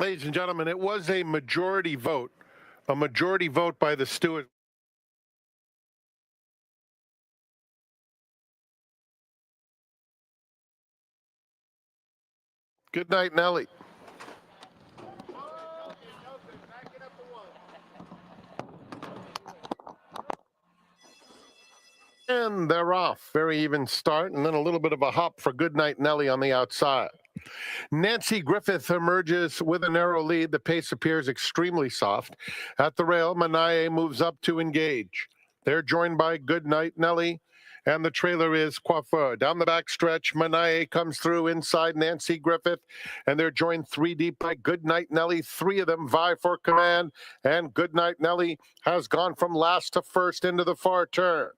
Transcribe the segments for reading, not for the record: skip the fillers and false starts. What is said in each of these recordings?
Ladies and gentlemen, it was a majority vote by the stewards. Good night, Nelly. And they're off. Very even start, and then a little bit of a hop for Goodnight Nelly on the outside. Nancy Griffith emerges with a narrow lead. The pace appears extremely soft. At the rail, Manaye moves up to engage. They're joined by Goodnight Nelly, and the trailer is Coiffeur. Down the back stretch, Manaye comes through inside Nancy Griffith, and they're joined three deep by Goodnight Nelly. Three of them vie for command, and Goodnight Nelly has gone from last to first into the far turn.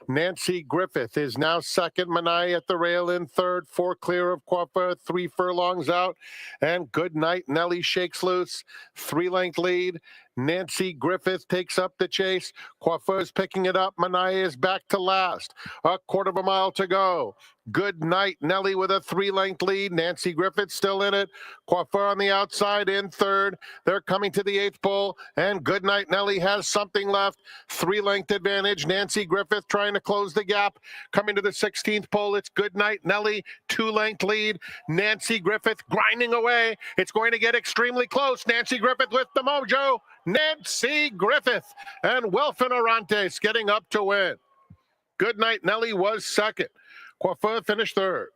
Nancy Griffith is now second. Manaye at the rail in third. Four clear of Coiffeur. 3 furlongs out. And Goodnight Nelly shakes loose. 3-length lead. Nancy Griffith takes up the chase. Coiffeur is picking it up. Manaye is back to last. A quarter of a mile to go. Goodnight Nelly with a 3-length lead. Nancy Griffith still in it. Coiffeur on the outside in third. They're coming to the 8th pole, and Goodnight Nelly has something left. 3-length advantage. Nancy Griffith trying to close the gap. Coming to the 16th pole, it's Goodnight Nelly. 2-length lead. Nancy Griffith grinding away. It's going to get extremely close. Nancy Griffith with the mojo. Nancy Griffith and Welfin Orantes getting up to win. Goodnight Nelly was second. Coiffeur finished third.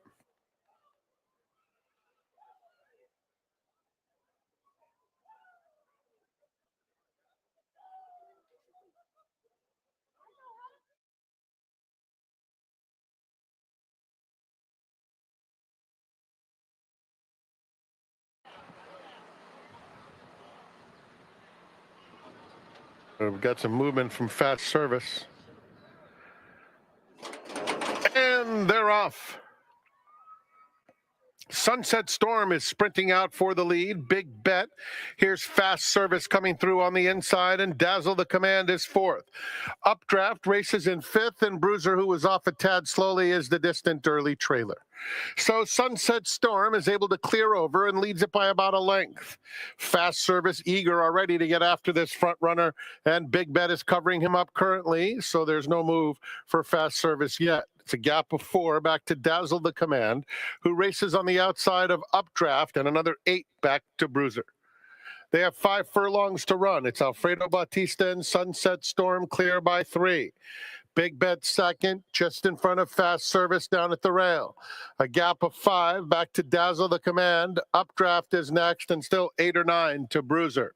We've got some movement from Fast Service. And they're off. Sunset Storm is sprinting out for the lead. Big Bet. Here's Fast Service coming through on the inside, and Dazzle the Command is fourth. Updraft races in fifth, and Bruiser, who was off a tad slowly, is the distant early trailer. So Sunset Storm is able to clear over and leads it by about a length. Fast Service eager already to get after this front runner, and Big Bet is covering him up currently, so there's no move for Fast Service yet. It's a gap of 4 back to Dazzle the Command, who races on the outside of Updraft, and another 8 back to Bruiser. They have 5 furlongs to run. It's Alfredo Bautista and Sunset Storm clear by 3. Big Bet second, just in front of Fast Service down at the rail. A gap of 5 back to Dazzle the Command. Updraft is next, and still 8 or 9 to Bruiser.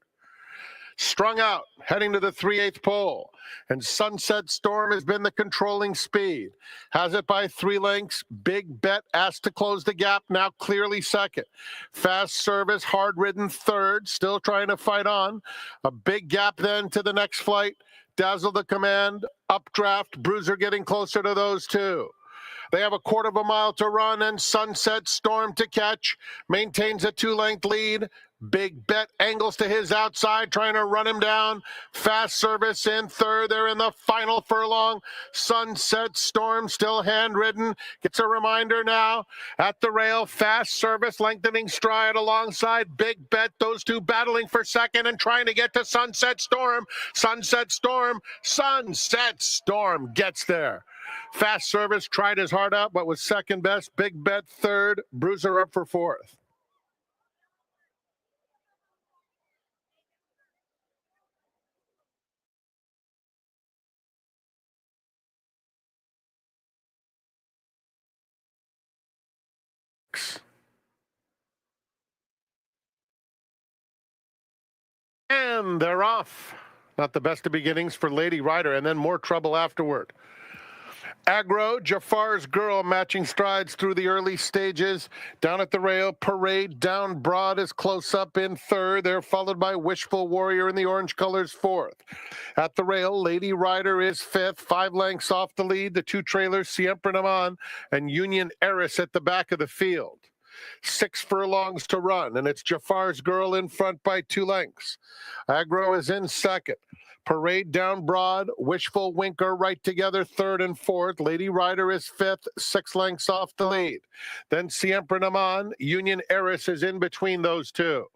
Strung out, heading to the 3/8 pole. And Sunset Storm has been the controlling speed. Has it by 3 lengths. Big Bet asked to close the gap, now clearly second. Fast Service, hard-ridden third, still trying to fight on. A big gap then to the next flight. Dazzle the Command, Updraft, Bruiser getting closer to those two. They have a quarter of a mile to run, and Sunset Storm to catch. Maintains a 2-length lead. Big Bet angles to his outside, trying to run him down. Fast Service in third. They're in the final furlong. Sunset Storm still handridden. Gets a reminder now at the rail. Fast Service lengthening stride alongside Big Bet. Those two battling for second and trying to get to Sunset Storm. Sunset Storm gets there. Fast Service tried his heart out, but was second best. Big Bet third. Bruiser up for fourth. And they're off. Not the best of beginnings for Lady Rider, and then more trouble afterward. Agro, Jafar's Girl, matching strides through the early stages. Down at the rail, Parade Down Broad is close up in third. They're followed by Wishful Warrior in the orange colors fourth. At the rail, Lady Rider is fifth, 5 lengths off the lead. The 2 trailers, Siempre Naman and Union Heiress at the back of the field. 6 furlongs to run, and it's Jafar's Girl in front by 2 lengths. Agro is in second. Parade Down Broad, Wishful Winker right together, third and fourth. Lady Rider is fifth, 6 lengths off the lead. Then Siempre Naman, Union Heiress is in between those two.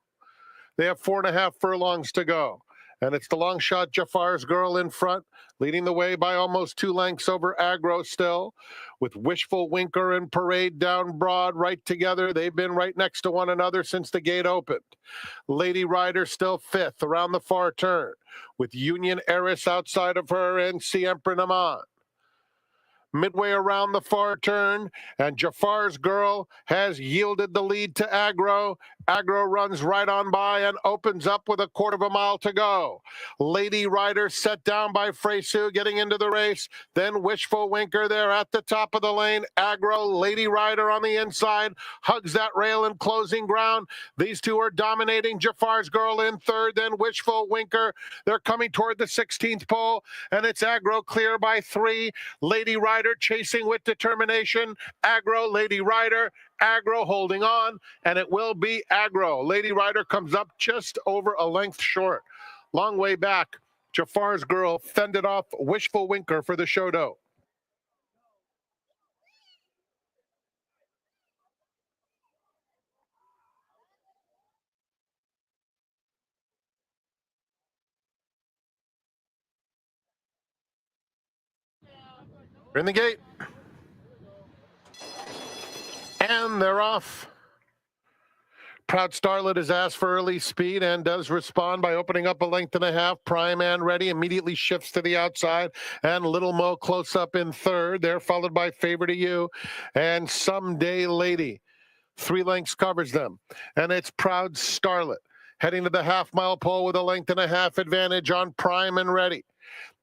They have 4.5 furlongs to go. And it's the long shot Jafar's Girl in front, leading the way by almost 2 lengths over Aggro still, with Wishful Winker and Parade down broad right together. They've been right next to one another since the gate opened. Lady Rider still 5th around the far turn, with Union Heiress outside of her and Siempre Naman. Midway around the far turn, and Jafar's Girl has yielded the lead to Aggro. Aggro runs right on by and opens up with 1/4 mile to go. Lady Rider set down by Fresu getting into the race. Then Wishful Winker there at the top of the lane. Aggro, Lady Rider on the inside, hugs that rail in closing ground. These two are dominating. Jafar's Girl in third, then Wishful Winker. They're coming toward the 16th pole, and it's Aggro clear by 3. Lady Rider chasing with determination. Aggro, Lady Rider. Aggro holding on, and it will be Aggro. Lady Rider comes up just over a length short. Long way back. Jafar's Girl fended off Wishful Winker for the show dough. They're in the gate. And they're off. Proud Starlet is asked for early speed and does respond by opening up 1.5 lengths. Prime and Ready immediately shifts to the outside, and Little Mo close up in third. They're followed by Favor to You and Someday Lady. 3 lengths covers them, and it's Proud Starlet heading to the half-mile pole with 1.5 lengths advantage on Prime and Ready.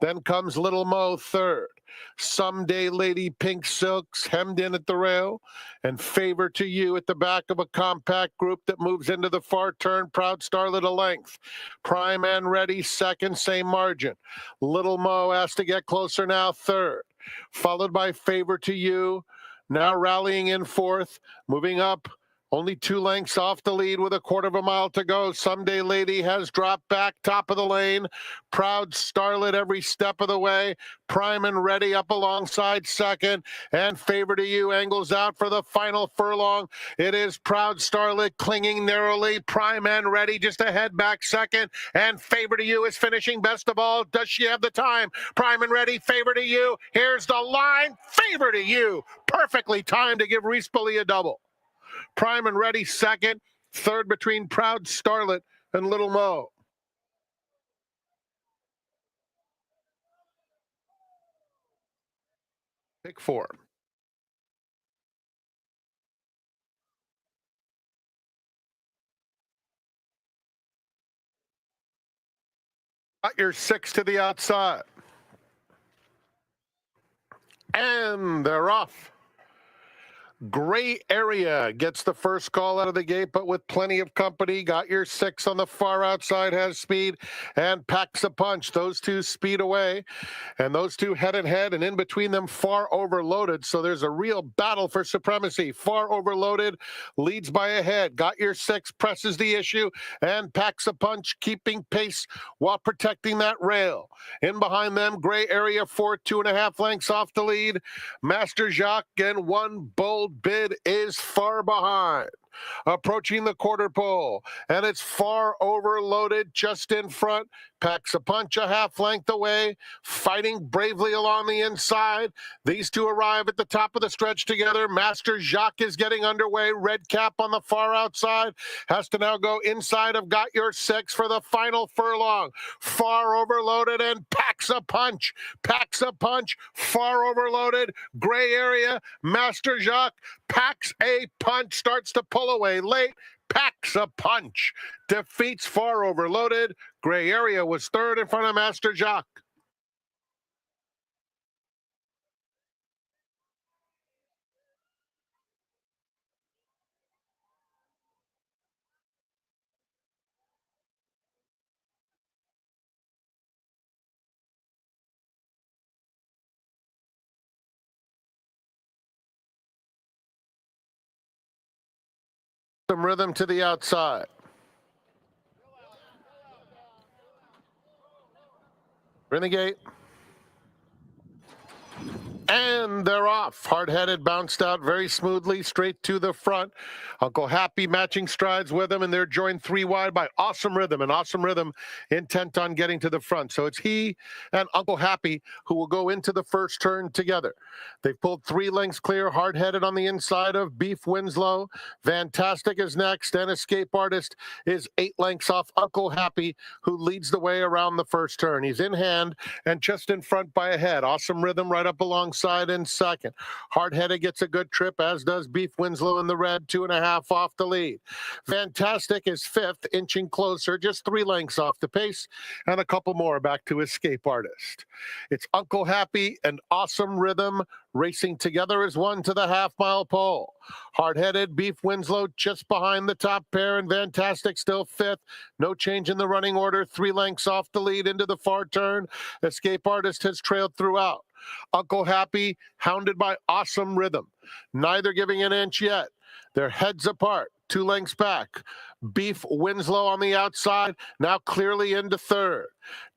Then comes Little Mo third. Someday Lady Pink Silks hemmed in at the rail, and Favor to You at the back of a compact group that moves into the far turn. Proud Starlet a length. Prime and Ready second, same margin. Little Mo has to get closer now, third. Followed by Favor to You, now rallying in fourth, moving up. Only 2 lengths off the lead with 1/4 mile to go. Someday Lady has dropped back, top of the lane. Proud Starlet every step of the way. Prime and Ready up alongside second. And Favor to You angles out for the final furlong. It is Proud Starlet clinging narrowly. Prime and Ready just a head back second. And Favor to You is finishing best of all. Does she have the time? Prime and Ready, Favor to You. Here's the line. Favor to You. Perfectly timed to give Reese Bully a double. Prime and Ready second, third between Proud Starlet and Little Mo. Pick 4. Got your 6 to the outside. And they're off. Gray Area gets the first call out of the gate, but with plenty of company. Got your 6 on the far outside, has speed, and packs a punch. Those two speed away, and those two head and head, and in between them, Far Overloaded. So there's a real battle for supremacy. Far Overloaded leads by a head. Got your 6 presses the issue and packs a punch, keeping pace while protecting that rail. In behind them, Gray Area 4, 2.5 lengths off the lead. Master Jacques and One Bold Bid is far behind. Approaching the quarter pole, and it's Far Overloaded just in front. Packs a punch a half length away, fighting bravely along the inside. These two arrive at the top of the stretch together. Master Jacques is getting underway. Red Cap on the far outside has to now go inside of Got Your 6 for the final furlong. Far Overloaded and packs a punch. Packs a punch. Far Overloaded. Gray Area. Master Jacques packs a punch. Starts to pull away late. Packs a punch. Defeats Far Overloaded. Gray Area was third in front of Master Jacques. Some rhythm to the outside. Renegade. And And they're off. Hard-headed bounced out very smoothly, straight to the front. Uncle Happy matching strides with him, and they're joined 3 wide by Awesome Rhythm, and Awesome Rhythm intent on getting to the front. So it's he and Uncle Happy who will go into the first turn together. They've pulled 3 lengths clear, hard-headed on the inside of Beef Winslow. Fantastic is next, and Escape Artist is 8 lengths off Uncle Happy, who leads the way around the first turn. He's in hand and just in front by a head. Awesome Rhythm right up alongside in second. Hard-headed gets a good trip, as does Beef Winslow in the red, 2.5 off the lead. Fantastic is 5th, inching closer, just 3 lengths off the pace, and a couple more back to Escape Artist. It's Uncle Happy and Awesome Rhythm racing together as one to the half-mile pole. Hard-headed Beef Winslow just behind the top pair, and Fantastic still 5th. No change in the running order, 3 lengths off the lead into the far turn. Escape Artist has trailed throughout. Uncle Happy hounded by Awesome Rhythm, neither giving an inch yet. They're heads apart, 2 lengths back. Beef Winslow on the outside, now clearly into third.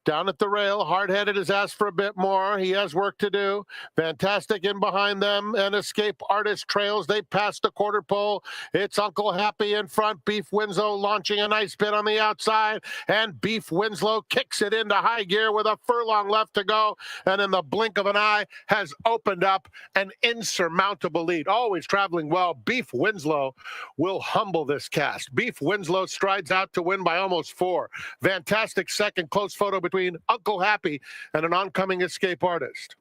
Down at the rail, Hard-headed has asked for a bit more. He has work to do. Fantastic in behind them, and Escape Artist trails. They pass the quarter pole. It's Uncle Happy in front. Beef Winslow launching a nice bit on the outside, and Beef Winslow kicks it into high gear with a furlong left to go, and in the blink of an eye has opened up an insurmountable lead. Always traveling well. Beef Winslow will humble this cast. Beef Winslow strides out to win by almost 4. Fantastic second, close photo between Uncle Happy and an oncoming Escape Artist.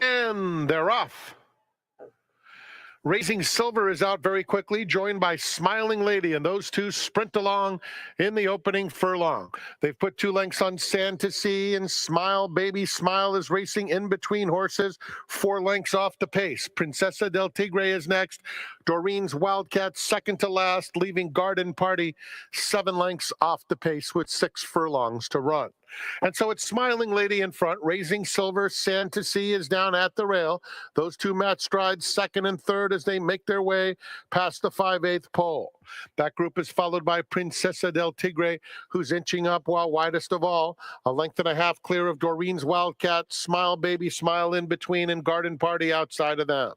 And they're off. Raising Silver is out very quickly, joined by Smiling Lady, and those two sprint along in the opening furlong. They've put 2 lengths on Sand to Sea, and Smile Baby Smile is racing in between horses, 4 lengths off the pace. Princesa del Tigre is next. Doreen's Wildcat second to last, leaving Garden Party 7 lengths off the pace with 6 furlongs to run. And so it's Smiling Lady in front. Raising Silver, Sand to Sea is down at the rail. Those two match strides second and third as they make their way past the 5/8 pole. That group is followed by Princesa del Tigre, who's inching up while widest of all, a length and a half clear of Doreen's Wildcat, Smile Baby Smile in between, and Garden Party outside of them.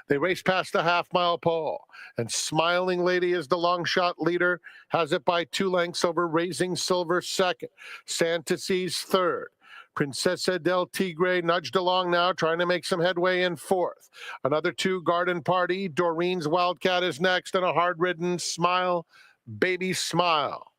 They race past the half-mile pole, and Smiling Lady is the long shot leader, has it by 2 lengths over Raising Silver second. Sand to Sea's third. Princesa del Tigre nudged along now, trying to make some headway in fourth. Another 2, Garden Party. Doreen's Wildcat is next, and a hard-ridden Smile Baby Smile.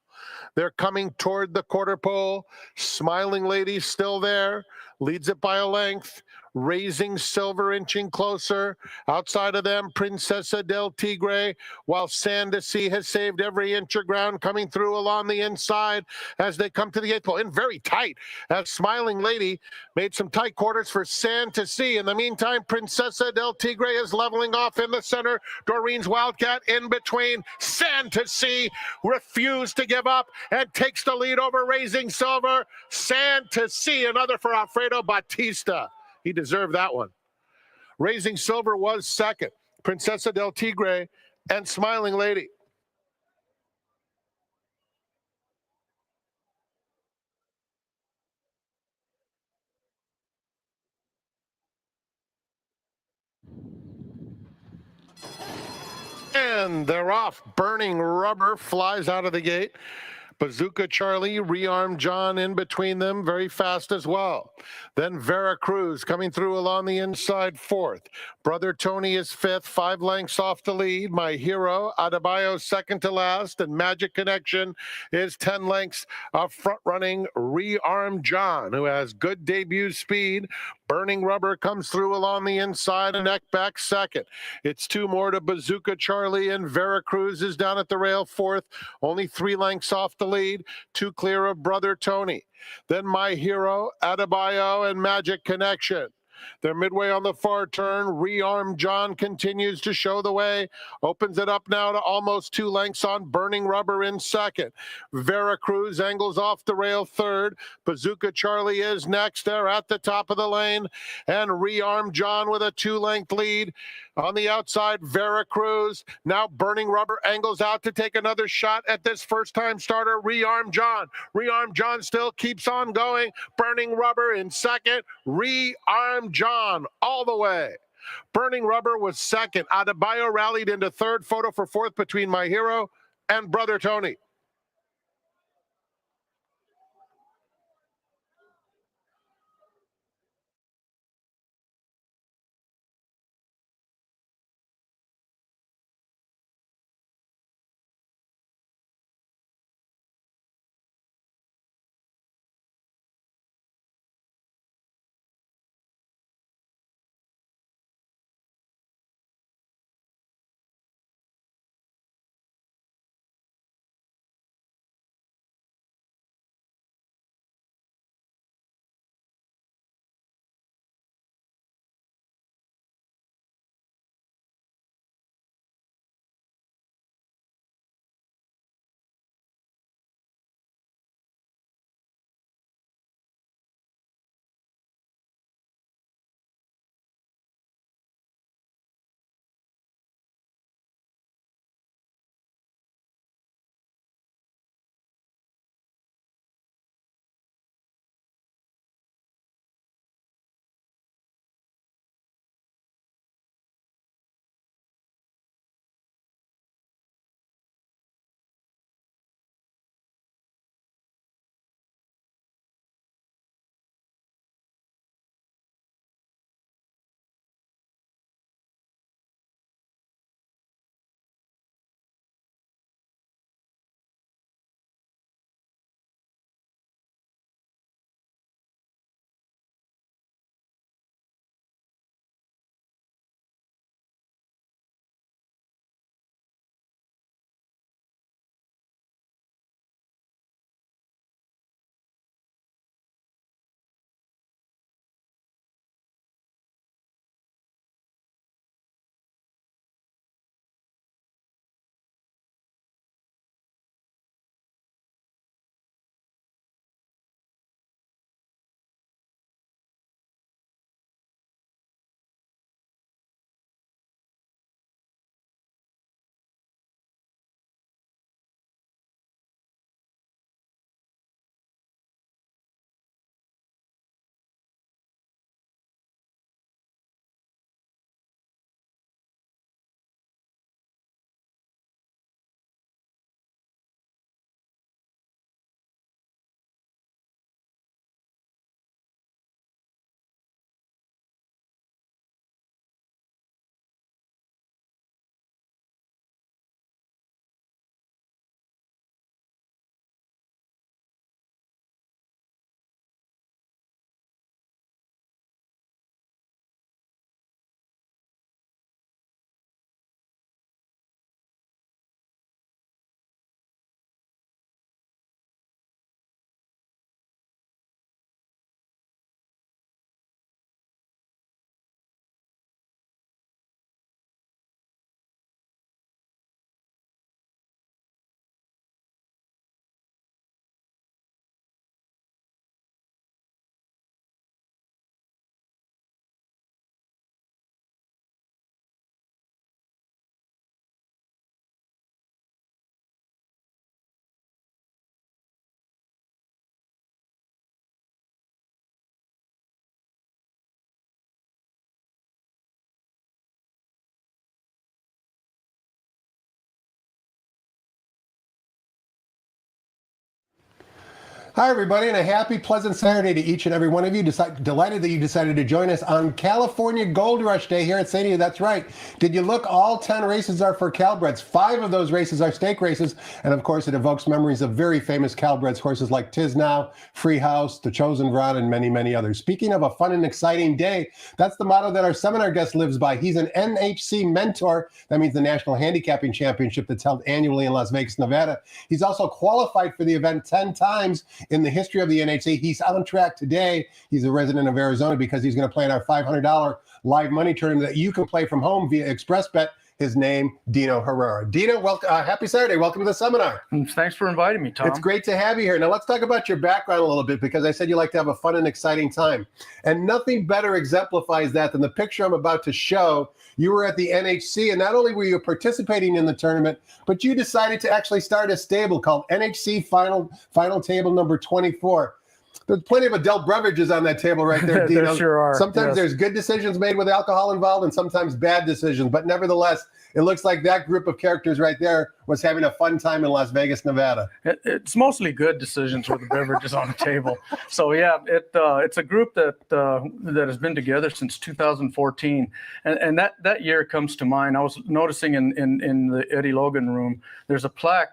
They're coming toward the quarter pole. Smiling Lady still there, leads it by a length. Raising Silver inching closer. Outside of them, Princesa del Tigre, while Sand to Sea has saved every inch of ground, coming through along the inside as they come to the 8th pole. In very tight, as Smiling Lady made some tight quarters for Sand to Sea. In the meantime, Princesa del Tigre is leveling off in the center. Doreen's Wildcat in between. Sand to Sea refused to give up and takes the lead over Raising Silver. Sand to Sea, another for Alfredo Batista. He deserved that one. Raising Silver was second. Princesa del Tigre and Smiling Lady. And they're off. Burning Rubber flies out of the gate. Bazooka Charlie, Rearm John in between them, very fast as well. Then Veracruz coming through along the inside 4th. Brother Tony is 5th, 5 lengths off the lead. My Hero, Adebayo second to last, and Magic Connection is 10 lengths of front-running Rearm John, who has good debut speed. Burning Rubber comes through along the inside and neck back second. It's 2 more to Bazooka Charlie, and Veracruz is down at the rail 4th, only 3 lengths off the lead, 2 clear of Brother Tony. Then My Hero, Adebayo, and Magic Connection. They're midway on the far turn. Rearm John continues to show the way. Opens it up now to almost 2 lengths on Burning Rubber in second. Veracruz angles off the rail third. Bazooka Charlie is next. They're at the top of the lane. And Rearm John with a 2-length lead. On the outside, Veracruz. Now Burning Rubber angles out to take another shot at this first-time starter, Rearm John. Rearm John still keeps on going. Burning Rubber in second. Rearm John all the way. Burning Rubber was second. Adebayo rallied into third. Photo for fourth between my hero and Brother Tony. Hi, everybody, and a happy, pleasant Saturday to each and every one of you. Delighted that you decided to join us on California Gold Rush Day here at St. That's right. Did you look? All 10 races are for Calbreds. 5 of those races are stake races, and of course, it evokes memories of very famous Calbreds horses like Tiz Now, Free House, The Chosen Rod, and many, many others. Speaking of a fun and exciting day, that's the motto that our seminar guest lives by. He's an NHC mentor. That means the National Handicapping Championship that's held annually in Las Vegas, Nevada. He's also qualified for the event 10 times in the history of the NHC. He's on track today. He's a resident of Arizona because he's going to play in our $500 live money tournament that you can play from home via Express Bet. His name, Dino Herrera. Dino, welcome, happy Saturday. Welcome to the seminar. Thanks for inviting me, Tom. It's great to have you here. Now, let's talk about your background a little bit, because I said you like to have a fun and exciting time. And nothing better exemplifies that than the picture I'm about to show. You were at the NHC, and not only were you participating in the tournament, but you decided to actually start a stable called NHC Final Table number 24. There's plenty of adult beverages on that table right there, Dino. There sure are. Sometimes there's good decisions made with alcohol involved and sometimes bad decisions. But nevertheless, it looks like that group of characters right there was having a fun time in Las Vegas, Nevada. It's mostly good decisions with the beverages on the table. So, yeah, it's a group that has been together since 2014. And that year comes to mind. I was noticing in the Eddie Logan room, there's a plaque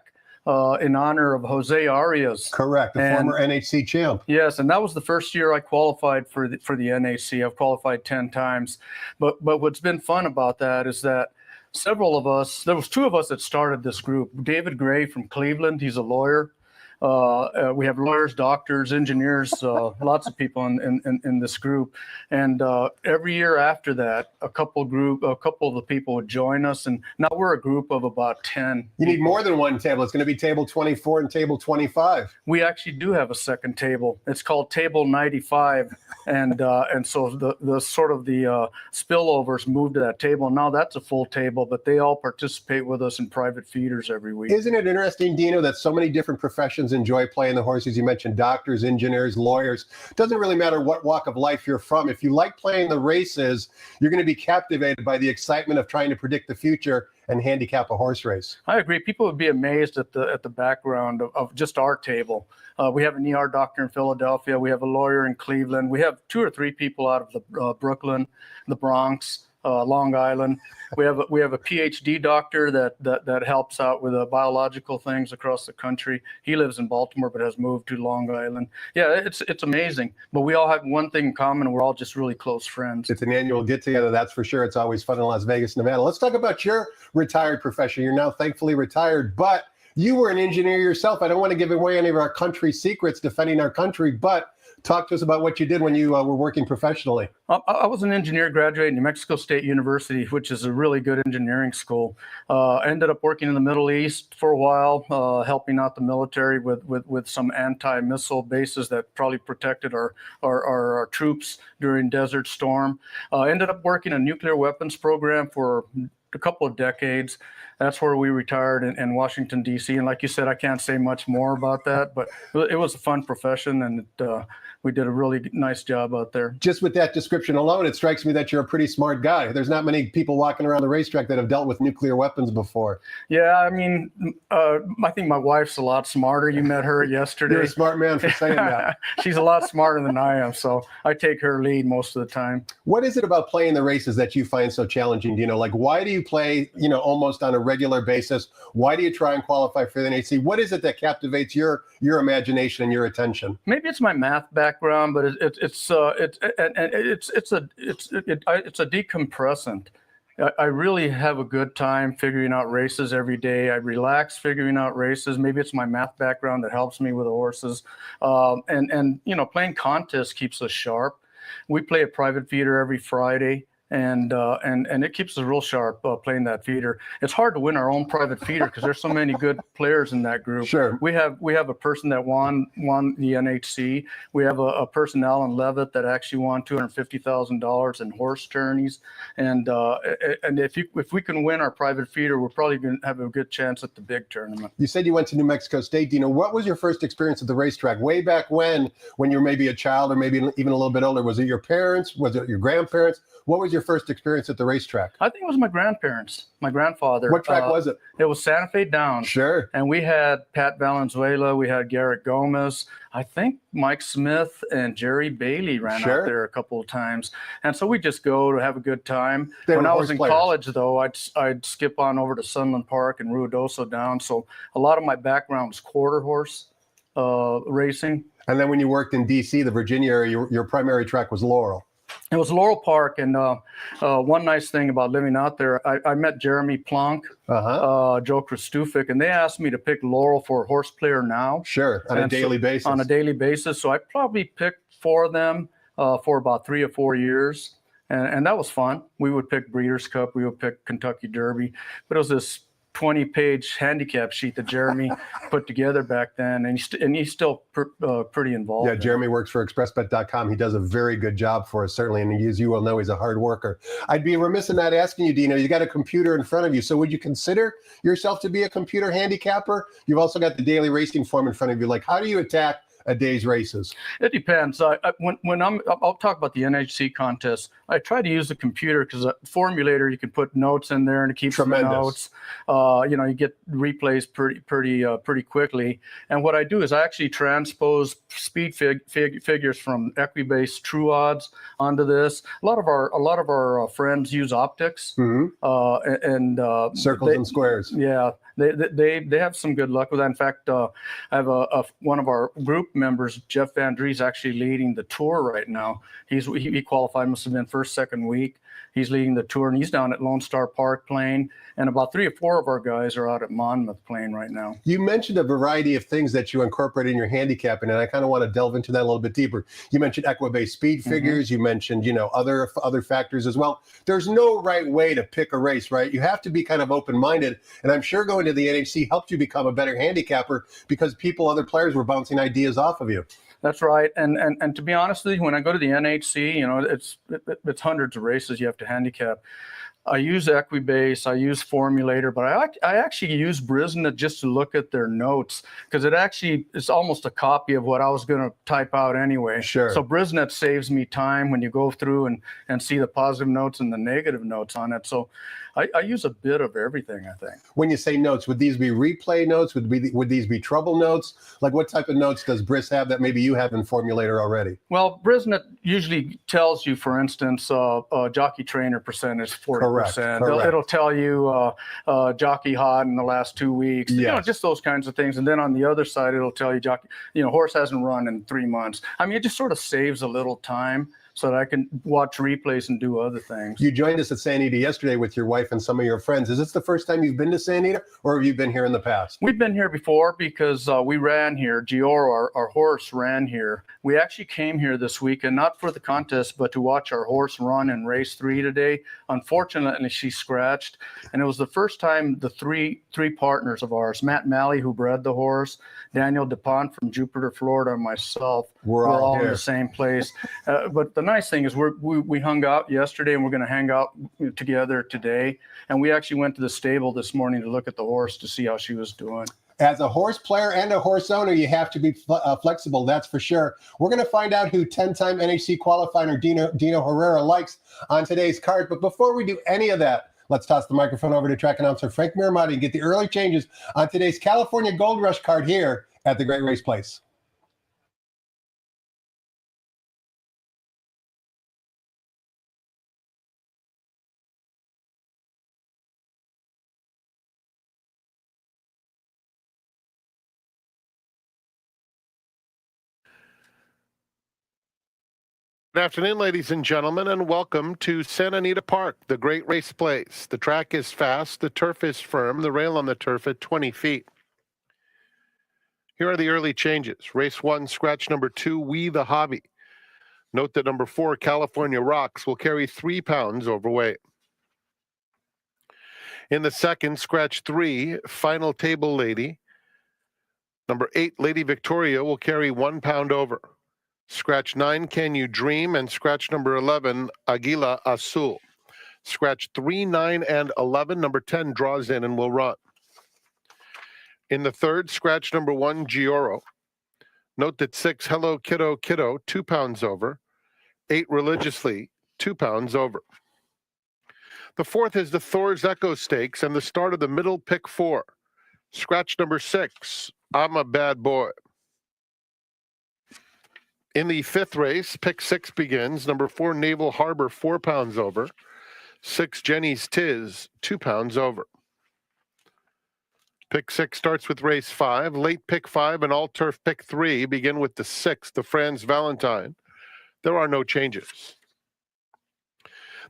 in honor of Jose Arias. Correct, the former NHC champ. Yes, and that was the first year I qualified for the NHC. I've qualified 10 times. But what's been fun about that is that several of us, there was two of us that started this group. David Gray from Cleveland, he's a lawyer. We have lawyers, doctors, engineers, lots of people in this group. And every year after that, a couple of the people would join us. And now we're a group of about 10. You need more than one table. It's going to be table 24 and table 25. We actually do have a second table. It's called table 95. And so the sort of the spillovers moved to that table. Now that's a full table, but they all participate with us in private feeders every week. Isn't it interesting, Dino, that so many different professions enjoy playing the horses? You mentioned doctors, engineers, lawyers. Doesn't really matter what walk of life you're from. If you like playing the races, you're going to be captivated by the excitement of trying to predict the future and handicap a horse race. I agree. People would be amazed at the background of just our table. We have an ER doctor in Philadelphia. We have a lawyer in Cleveland. We have 2 or 3 people out of the Brooklyn, the Bronx, Long Island. We have a PhD doctor that helps out with biological things across the country. He lives in Baltimore but has moved to Long Island. Yeah, it's amazing. But we all have one thing in common: we're all just really close friends. It's an annual get together, that's for sure. It's always fun in Las Vegas, Nevada. Let's talk about your retired profession. You're now thankfully retired, but you were an engineer yourself. I don't want to give away any of our country secrets defending our country, but talk to us about what you did when you were working professionally. I was an engineer, graduate at New Mexico State University, which is a really good engineering school. Ended up working in the Middle East for a while, helping out the military with some anti-missile bases that probably protected our troops during Desert Storm. Ended up working a nuclear weapons program for a couple of decades. That's where we retired in Washington, D.C. And like you said, I can't say much more about that, but it was a fun profession, and we did a really nice job out there. Just with that description alone, it strikes me that you're a pretty smart guy. There's not many people walking around the racetrack that have dealt with nuclear weapons before. Yeah, I mean, I think my wife's a lot smarter. You met her yesterday. You're a smart man for saying that. She's a lot smarter than I am, so I take her lead most of the time. What is it about playing the races that you find so challenging? You know, like, why do you play, almost on a regular basis? Why do you try and qualify for the NHC? What is it that captivates your imagination and your attention? Maybe it's my math background, but it's a decompressant. I really have a good time figuring out races every day. I relax figuring out races. Maybe it's my math background that helps me with the horses. And playing contests keeps us sharp. We play a private feeder every Friday. And it keeps us real sharp playing that feeder. It's hard to win our own private feeder because there's so many good players in that group. Sure. We have a person that won the NHC. We have a person, Alan Levitt, that actually won $250,000 in horse tourneys. And if we can win our private feeder, we're probably going to have a good chance at the big tournament. You said you went to New Mexico State, Dino. What was your first experience at the racetrack way back when you were maybe a child or maybe even a little bit older? Was it your parents? Was it your grandparents? What was your first experience at the racetrack? I think it was my grandparents, my grandfather. What track was it? It was Santa Fe Downs. Sure. And we had Pat Valenzuela, we had Garrett Gomez. I think Mike Smith and Jerry Bailey ran out there a couple of times. And so we just go to have a good time. When I was in college, though, I'd skip on over to Sunland Park and Ruidoso Downs. So a lot of my background was quarter horse racing. And then when you worked in D.C., the Virginia area, your primary track was Laurel. It was Laurel Park, and one nice thing about living out there, I met Jeremy Plonk, Joe Kristufik, and they asked me to pick Laurel for Horse Player Now. Sure, on a daily basis. On a daily basis. So I probably picked 4 of them for about 3 or 4 years, and that was fun. We would pick Breeders' Cup, we would pick Kentucky Derby, but it was this 20-page handicap sheet that Jeremy put together back then, and he's still pretty involved. Yeah, Jeremy works for expressbet.com. He does a very good job for us, certainly, and as you will know, he's a hard worker. I'd be remiss in not asking you, Dino, you got a computer in front of you, so would you consider yourself to be a computer handicapper? You've also got the daily racing form in front of you. Like, how do you attack a day's races? It depends. When I'll talk about the NHC contest, I try to use the computer because a formulator, you can put notes in there and it keeps the notes. You get replays pretty quickly. And what I do is I actually transpose speed figures from Equibase True Odds onto this. A lot of our friends use optics and circles and squares. Yeah. They have some good luck with that. In fact, I have one of our group members, Jeff Van Drie's, actually leading the tour right now. He qualified, must have been first, second week. He's leading the tour, and he's down at Lone Star Park playing, and about 3 or 4 of our guys are out at Monmouth playing right now. You mentioned a variety of things that you incorporate in your handicapping, and I kind of want to delve into that a little bit deeper. You mentioned Equibase speed figures. You mentioned, other factors as well. There's no right way to pick a race, right? You have to be kind of open-minded, and I'm sure going to the NHC helped you become a better handicapper because other players were bouncing ideas off of you. That's right, and to be honest with you, when I go to the NHC, it's hundreds of races you have to handicap. I use Equibase, I use Formulator, but I actually use Brisnet just to look at their notes because it's almost a copy of what I was going to type out anyway. Sure. So Brisnet saves me time when you go through and see the positive notes and the negative notes on it. So I use a bit of everything, I think. When you say notes, would these be replay notes? Would these be trouble notes? Like, what type of notes does Bris have that maybe you have in Formulator already? Well, Brisnet usually tells you, for instance, jockey trainer percentage 40%. Correct. It'll tell you jockey hot in the last 2 weeks. Yes. Just those kinds of things. And then on the other side, it'll tell you jockey, horse hasn't run in 3 months. I mean, it just sort of saves a little time so that I can watch replays and do other things. You joined us at Santa Anita yesterday with your wife and some of your friends. Is this the first time you've been to Santa Anita, or have you been here in the past? We've been here before because we ran here. Gioro, our horse, ran here. We actually came here this weekend, not for the contest, but to watch our horse run in race 3 today. Unfortunately, she scratched, and it was the first time the three partners of ours, Matt Malley, who bred the horse, Daniel DuPont from Jupiter, Florida, and myself, we're all in the same place. But the nice thing is we hung out yesterday, and we're going to hang out together today. And we actually went to the stable this morning to look at the horse to see how she was doing. As a horse player and a horse owner, you have to be flexible, that's for sure. We're going to find out who 10-time NHC qualifier Dino Herrera likes on today's card. But before we do any of that, let's toss the microphone over to track announcer Frank Miramati and get the early changes on today's California Gold Rush card here at the Great Race Place. Good afternoon, ladies and gentlemen, and welcome to Santa Anita Park, the Great Race Place. The track is fast, the turf is firm, the rail on the turf at 20 feet. Here are the early changes. Race 1, scratch number 2, We the Hobby. Note that number 4, California Rocks, will carry 3 pounds overweight. In the second, scratch 3, Final Table Lady. Number 8, Lady Victoria, will carry 1 pound over. Scratch 9, Can You Dream, and scratch number 11, Aguila Azul. Scratch 3, 9, and 11. Number 10 draws in and will run. In the third, scratch number 1, Gioro. Note that 6, Hello Kiddo Kiddo, 2 pounds over. 8, Religiously, 2 pounds over. The fourth is the Thor's Echo Stakes and the start of the middle pick 4. Scratch number 6, I'm a Bad Boy. In the fifth race, pick 6 begins. Number 4, Naval Harbor, 4 pounds over. 6, Jenny's Tiz, 2 pounds over. Pick 6 starts with race 5. Late pick 5 and all turf pick 3 begin with the 6th, the Franz Valentine. There are no changes.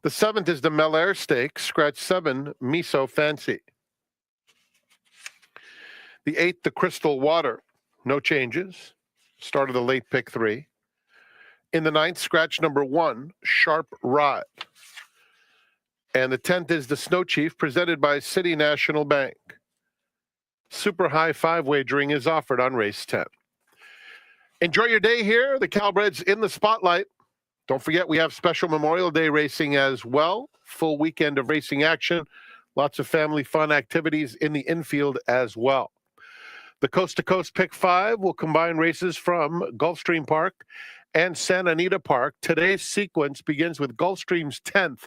The 7th is the Melaire Stakes, scratch 7, Miso Fancy. The 8th, the Crystal Water, no changes. Start of the late pick 3. In the 9th, scratch number 1, Sharp Ride. And the 10th is the Snow Chief, presented by City National Bank. Super high 5 wagering is offered on race 10. Enjoy your day here. The Calbreds in the spotlight. Don't forget, we have special Memorial Day racing as well. Full weekend of racing action. Lots of family fun activities in the infield as well. The Coast to Coast Pick 5 will combine races from Gulfstream Park and Santa Anita Park. Today's sequence begins with Gulfstream's 10th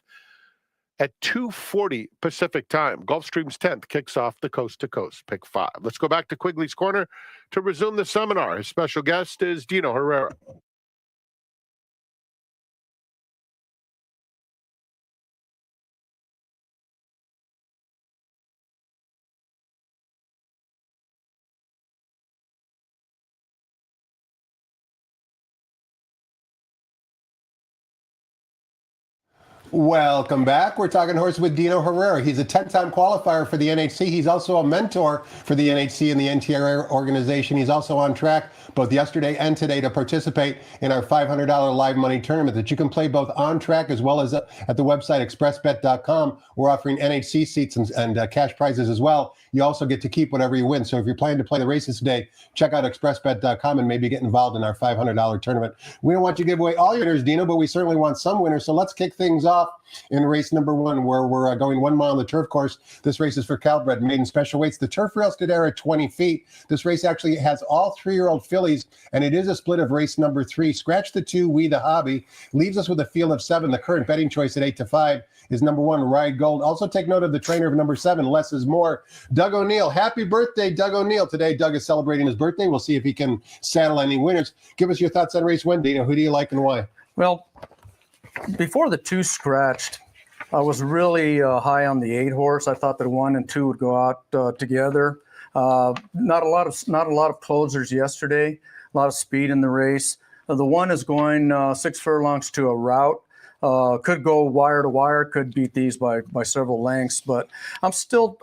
at 2:40 Pacific time. Gulfstream's 10th kicks off the Coast to Coast Pick 5. Let's go back to Quigley's Corner to resume the seminar. His special guest is Dino Herrera. Welcome back. We're talking horse with Dino Herrera. He's a 10-time qualifier for the NHC. He's also a mentor for the NHC and the NTRA organization. He's also on track both yesterday and today to participate in our $500 live money tournament that you can play both on track as well as at the website expressbet.com. We're offering NHC seats and cash prizes as well. You also get to keep whatever you win. So if you're planning to play the races today, check out expressbet.com and maybe get involved in our $500 tournament. We don't want you to give away all your winners, Dino, but we certainly want some winners. So let's kick things off in race number 1, where we're going 1 mile on the turf course. This race is for Calbred maiden special weights. The turf rails today are at 20 feet. This race actually has all 3-year-old fillies, and it is a split of race number 3. Scratch the 2, We the Hobby, leaves us with a field of 7. The current betting choice at 8-5 is number 1, Ride Gold. Also take note of the trainer of number 7, Less is More, Doug O'Neill. Happy birthday, Doug O'Neill. Today, Doug is celebrating his birthday. We'll see if he can saddle any winners. Give us your thoughts on race 1, Dino. Who do you like and why? Well, before the 2 scratched, I was really high on the 8 horse. I thought that 1 and 2 would go out together. Not a lot of closers yesterday. A lot of speed in the race. The 1 is going 6 furlongs to a route. Could go wire to wire. Could beat these by several lengths. But I'm still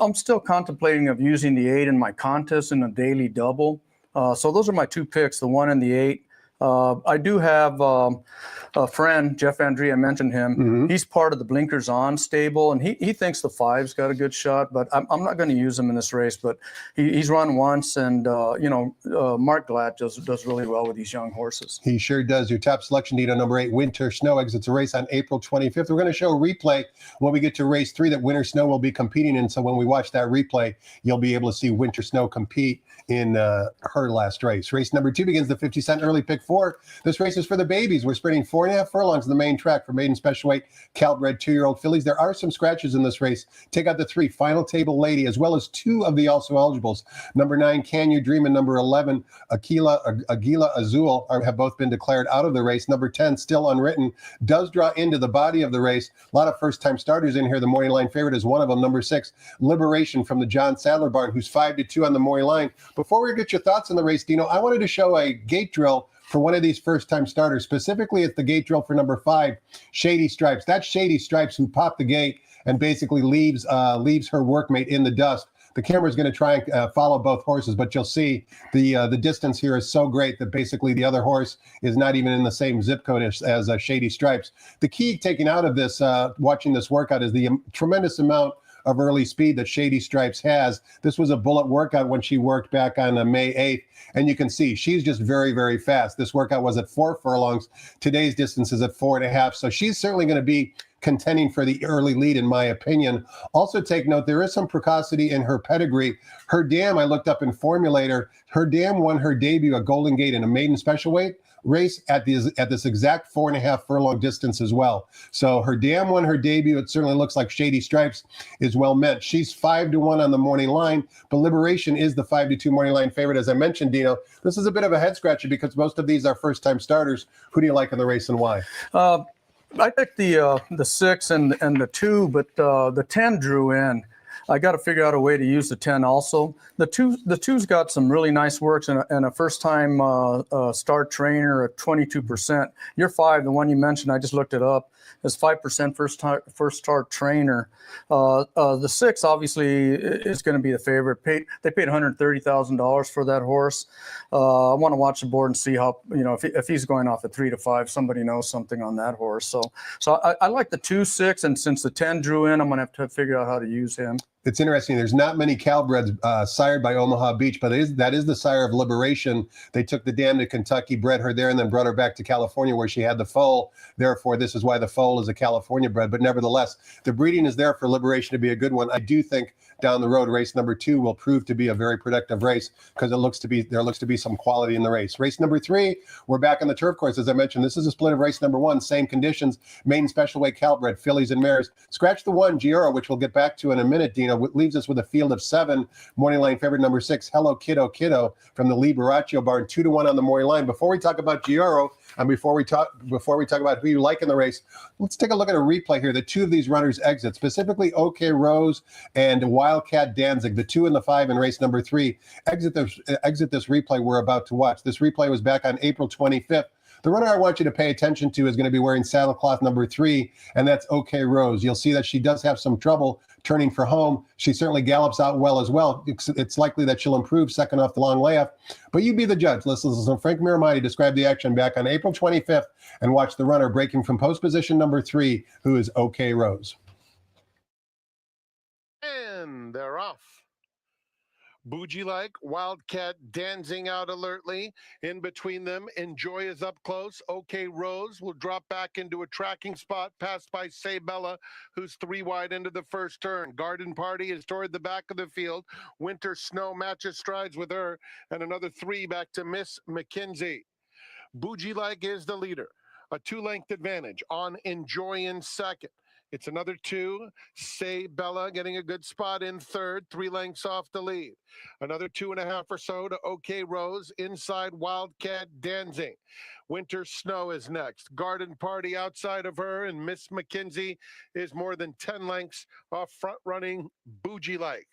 contemplating of using the 8 in my contest in a daily double. So those are my 2 picks: the 1 and the 8. I do have a friend, Jeff Andrea, I mentioned him. Mm-hmm. He's part of the Blinkers On stable, and he thinks the 5's got a good shot, but I'm not going to use him in this race. But he's run once, and Mark Glatt does really well with these young horses. He sure does. Your top selection, Dino, number 8, Winter Snow exits a race on April 25th. We're going to show a replay when we get to race 3 that Winter Snow will be competing in. So when we watch that replay, you'll be able to see Winter Snow compete in her last race. Race number 2 begins the 50-cent early pick 4. This race is for the babies. We're sprinting 4.5 furlongs in the main track for maiden special weight Calbred 2-year-old fillies. There are some scratches in this race. Take out the 3, Final Table Lady, as well as 2 of the also eligibles. Number 9, Can You Dream, and number 11, Aguila Azul have both been declared out of the race. Number 10, Still Unwritten, does draw into the body of the race. A lot of first-time starters in here. The morning line favorite is one of them. Number 6, Liberation from the John Sadler barn, who's 5-2 on the morning line. Before we get your thoughts on the race, Dino, I wanted to show a gate drill for one of these first-time starters. Specifically, it's the gate drill for number 5, Shady Stripes. That's Shady Stripes who popped the gate and basically leaves her workmate in the dust. The camera's going to try and follow both horses, but you'll see the distance here is so great that basically the other horse is not even in the same zip code as Shady Stripes. The key taking out of this, watching this workout, is the tremendous amount of early speed that Shady Stripes has. This was a bullet workout when she worked back on May 8th, and you can see she's just very, very fast. This workout was at 4 furlongs. Today's distance is at 4.5, so she's certainly going to be contending for the early lead, in my opinion. Also take note, there is some precocity in her pedigree. Her dam, I looked up in Formulator, her dam won her debut at Golden Gate in a maiden special weight race at this exact 4.5 furlong distance as well. So her dam won her debut. It certainly looks like Shady Stripes is well met. She's 5-1 on the morning line, but Liberation is the 5-2 morning line favorite. As I mentioned, Dino, this is a bit of a head scratcher because most of these are first time starters. Who do you like in the race and why? I picked the 6 and the 2, but the 10 drew in. I got to figure out a way to use the 10 also. The 2's got some really nice works and a first-time start trainer at 22%. Your 5, the one you mentioned, I just looked it up. is 5% first start trainer. The 6 obviously is going to be the favorite. They paid $130,000 for that horse. I want to watch the board and see how, if he's going off at 3 to 5, somebody knows something on that horse. So I like the 2, 6, and since the 10 drew in, I'm going to have to figure out how to use him. It's interesting. There's not many Calbreds sired by Omaha Beach, but that is the sire of Liberation. They took the dam to Kentucky, bred her there, and then brought her back to California where she had the foal. Therefore, this is why the foal is a California bred. But nevertheless, the breeding is there for Liberation to be a good one. I do think down the road, race number 2 will prove to be a very productive race because there looks to be some quality in the race. Race number 3, we're back on the turf course. As I mentioned, this is a split of race number 1, same conditions, maiden special weight Calbred, fillies and mares. Scratch the 1, Gioro, which we'll get back to in a minute, Dino, leaves us with a field of 7. Morning line favorite number 6, Hello Kiddo Kiddo from the Lee Baraccio barn, 2-1 on the morning line. Before we talk about Gioro, and before we talk about who you like in the race, let's take a look at a replay here. The 2 of these runners exit, specifically OK Rose and Wildcat Danzig, the 2 and the 5 in race number 3, exit this replay we're about to watch. This replay was back on April 25th. The runner I want you to pay attention to is going to be wearing saddlecloth number 3, and that's OK Rose. You'll see that she does have some trouble turning for home. She certainly gallops out well as well. It's likely that she'll improve second off the long layoff, but you be the judge. Listen to Frank Miramati describe the action back on April 25th and watch the runner breaking from post position number 3, who is OK Rose. And they're off. Bougie like, Wildcat dancing out alertly. In between them, Enjoy is up close. OK Rose will drop back into a tracking spot, passed by Sabella, who's 3 wide into the first turn. Garden Party is toward the back of the field. Winter Snow matches strides with her, and another 3 back to Miss McKenzie. Bougie like is the leader. A 2-length advantage on Enjoy in second. It's another 2. Say Bella getting a good spot in third, 3 lengths off the lead. Another 2.5 or so to OK Rose. Inside Wildcat Dancing. Winter Snow is next. Garden Party outside of her, and Miss McKenzie is more than 10 lengths off front running Bougie Like.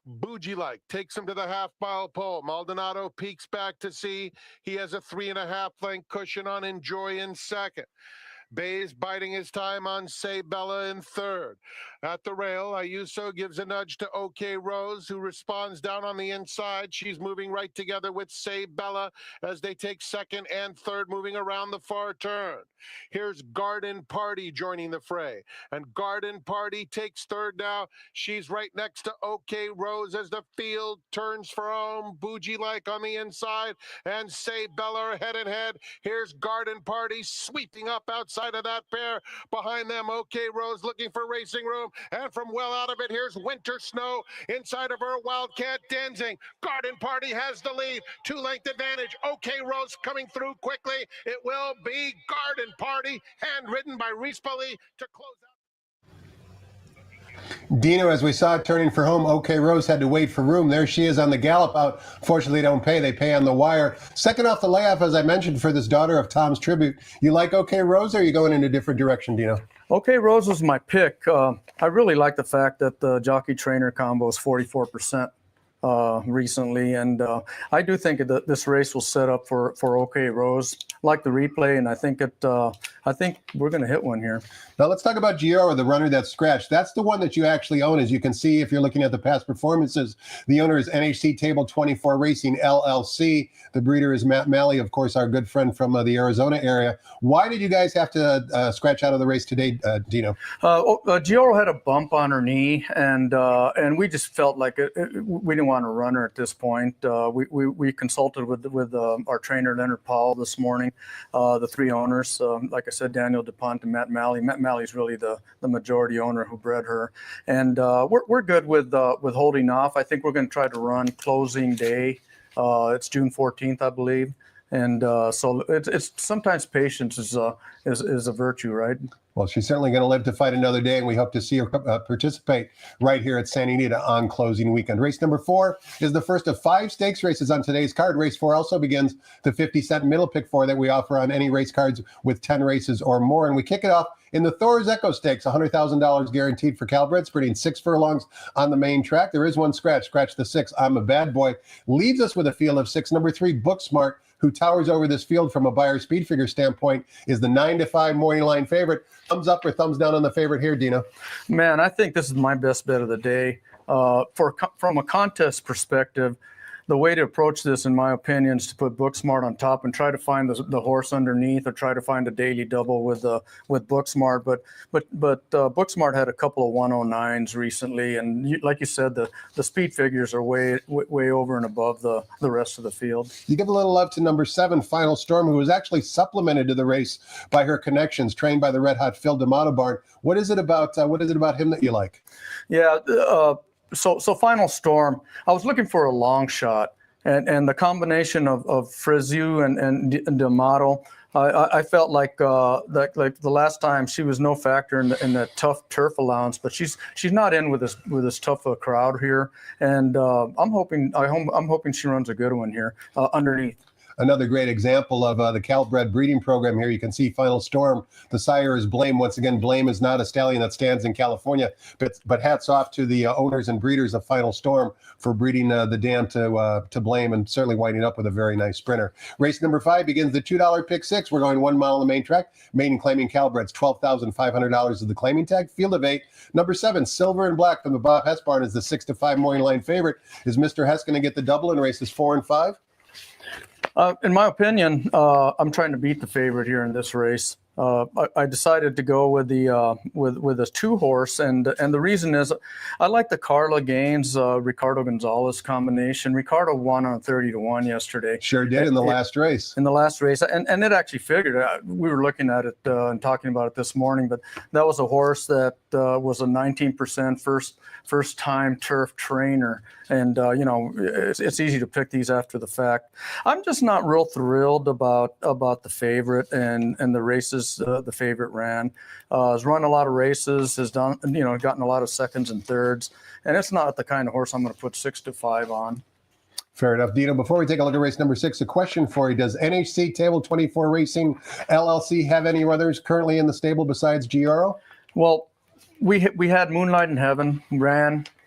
Bougie Like takes him to the half-mile pole. Maldonado peeks back to see he has a 3.5 length cushion on Enjoy in second. Bayes biding his time on Say Bella in third. At the rail, Ayuso gives a nudge to OK Rose, who responds down on the inside. She's moving right together with Say Bella as they take second and third, moving around the far turn. Here's Garden Party joining the fray, and Garden Party takes third now. She's right next to OK Rose as the field turns for home. Bougie Like on the inside, and Say Bella are head and head. Here's Garden Party sweeping up outside of that pair. Behind them, OK Rose looking for racing room, and from well out of it, here's Winter Snow. Inside of her, Wildcat Dancing. Garden Party has the lead. 2-length advantage. OK Rose coming through quickly. It will be Garden Party, hand-ridden by Reese Pali to close out. Dino, as we saw it turning for home, OK Rose had to wait for room. There she is on the gallop out. Fortunately, they don't pay. They pay on the wire. Second off the layoff, as I mentioned, for this daughter of Tom's Tribute. You like OK Rose, or are you going in a different direction, Dino? OK Rose was my pick. I really like the fact that the jockey-trainer combo is 44%. Recently, and I do think that this race will set up for OK Rose. Like the replay, and I think we're going to hit one here. Now let's talk about Gioro, the runner that's scratched. That's the one that you actually own. As you can see, if you're looking at the past performances, the owner is NHC Table 24 Racing LLC. The breeder is Matt Malley, of course, our good friend from the Arizona area. Why did you guys have to scratch out of the race today, Dino? Gioro had a bump on her knee, and we just felt like we didn't want to run her at this point. We consulted with our trainer Leonard Powell this morning. The 3 owners, like I said, Daniel DuPont and Matt Malley. Matt Malley's really the majority owner who bred her, and we're good with holding off. I think we're going to try to run closing day. It's June 14th, I believe, and so it's sometimes patience is a virtue, right? Well, she's certainly going to live to fight another day, and we hope to see her participate right here at Santa Anita on closing weekend. Race number 4 is the first of 5 stakes races on today's card. Race 4 also begins the 50-cent middle pick 4 that we offer on any race cards with 10 races or more, and we kick it off In the Thor's Echo Stakes, $100,000 guaranteed for Calbreds, breeding 6 furlongs on the main track. There is one scratch. Scratch the 6. I'm a Bad Boy. Leaves us with a field of 6. Number 3, Booksmart, who towers over this field from a buyer speed figure standpoint, is the 9-5 morning line favorite. Thumbs up or thumbs down on the favorite here, Dino? Man, I think this is my best bet of the day. From a contest perspective, the way to approach this, in my opinion, is to put Booksmart on top and try to find the horse underneath, or try to find a daily double with Booksmart. But Booksmart had a couple of 109s recently, and like you said, the speed figures are way over and above the rest of the field. You give a little love to number 7, Final Storm, who was actually supplemented to the race by her connections, trained by the Red Hot Phil D'Amato barn. What is it about him that you like? Yeah. So Final Storm, I was looking for a long shot, and the combination of Frizzou and D'Amato, I felt like the last time she was no factor in that tough turf allowance, but she's not in with this tough a crowd here, and I'm hoping she runs a good one here underneath. Another great example of the Calbred breeding program here. You can see Final Storm. The sire is Blame. Once again, Blame is not a stallion that stands in California, but hats off to the owners and breeders of Final Storm for breeding the dam to Blame, and certainly winding up with a very nice sprinter. Race number 5 begins the $2 pick 6. We're going 1 mile on the main track. Maiden claiming Calbreds, $12,500 is the claiming tag. Field of 8. Number 7, Silver and Black from the Bob Hess barn, is the 6-5 morning line favorite. Is Mr. Hess going to get the double in races 4 and 5? In my opinion, I'm trying to beat the favorite here in this race. I decided to go with a 2-horse, and the reason is I like the Carla Gaines Ricardo Gonzalez combination. Ricardo won on 30-1 yesterday. Sure did in the last race. In the last race, and it actually figured. We were looking at it and talking about it this morning, but that was a horse that was a 19% first time turf trainer, and it's easy to pick these after the fact. I'm just not real thrilled about the favorite and the races the favorite ran. Has run a lot of races, has done gotten a lot of seconds and thirds, and it's not the kind of horse I'm going to put 6-5 on. Fair enough. Dino, before we take a look at race number 6, a question for you. Does NHC Table 24 Racing LLC have any others currently in the stable besides Gioro? Well, we had Moonlight in Heaven,